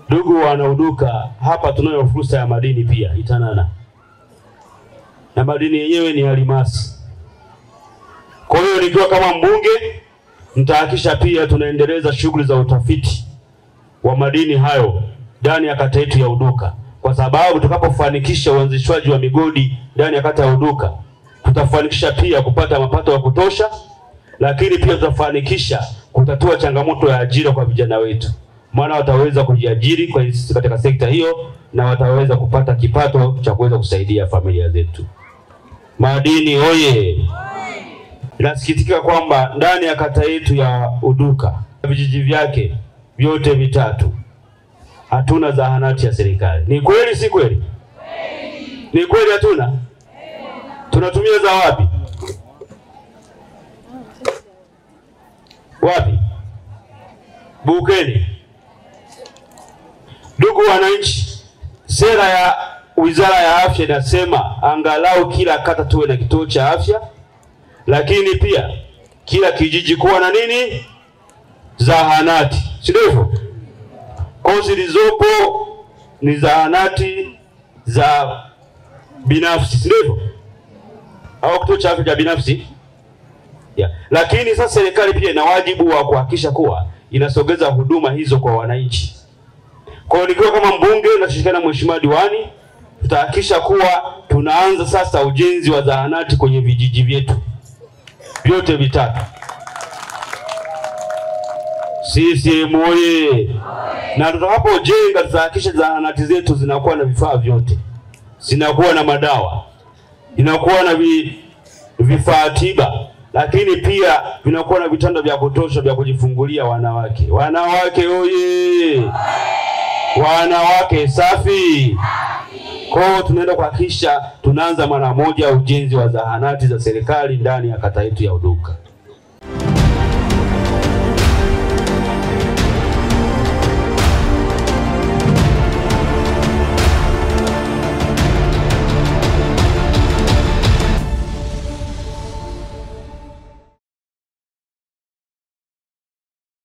Ndugu wanauduka, hapa tunayo fursa ya madini pia Itanana. Na madini yenyewe ni almasi. Kwa hiyo nikiwa kama mbunge nitahakisha pia tunaendeleza shughuli za utafiti wa madini hayo ndani ya kata yetu ya Uduka. Kwa sababu tutakapofanikisha uanzishwaji wa migodi ndani ya kata ya Uduka, tutafanikisha pia kupata mapato ya kutosha, lakini pia tutafanikisha kutatua changamoto ya ajira kwa vijana wetu. Maana wataweza kujiajiri katika sekta hiyo na wataweza kupata kipato cha kuweza kusaidia familia zetu. Madini oye! Nasikitika kwamba ndani ya kata yetu ya Uduka, vijiji vyake vyote vitatu, hatuna zahanati ya serikali. Ni kweli si kweli? Ni kweli hatuna? Tunatumia za wapi? Wapi? Bukeni. Ndugu wananchi, sera ya Wizara ya Afya inasema angalau kila kata tuwe na kituo cha afya, lakini pia kila kijiji kuwa na nini? Zahanati. Si ndivyo? Kwa zilizopo ni zahanati za binafsi, si ndivyo? Au kituo cha afya binafsi. Yeah. Lakini sasa serikali pia ina wajibu wa kuhakikisha kuwa inasogeza huduma hizo kwa wananchi. Kwa hiyo nikiwa kama mbunge na kushirikiana na mheshimiwa diwani, tutahakikisha kuwa tunaanza sasa ujenzi wa zahanati kwenye vijiji vyetu vyote vitatu. CCM oye! Na tutakapojenga tutahakikisha zahanati zetu zinakuwa na vifaa vyote. Zinakuwa na madawa, inakuwa na vifaa tiba, lakini pia vinakuwa na vitanda vya kutosha vya kujifungulia wanawake. Wanawake oye! Wanawake safi. Kwa hiyo tunaenda kuhakikisha tunaanza mara moja ujenzi wa zahanati za serikali ndani ya kata yetu ya Uduka.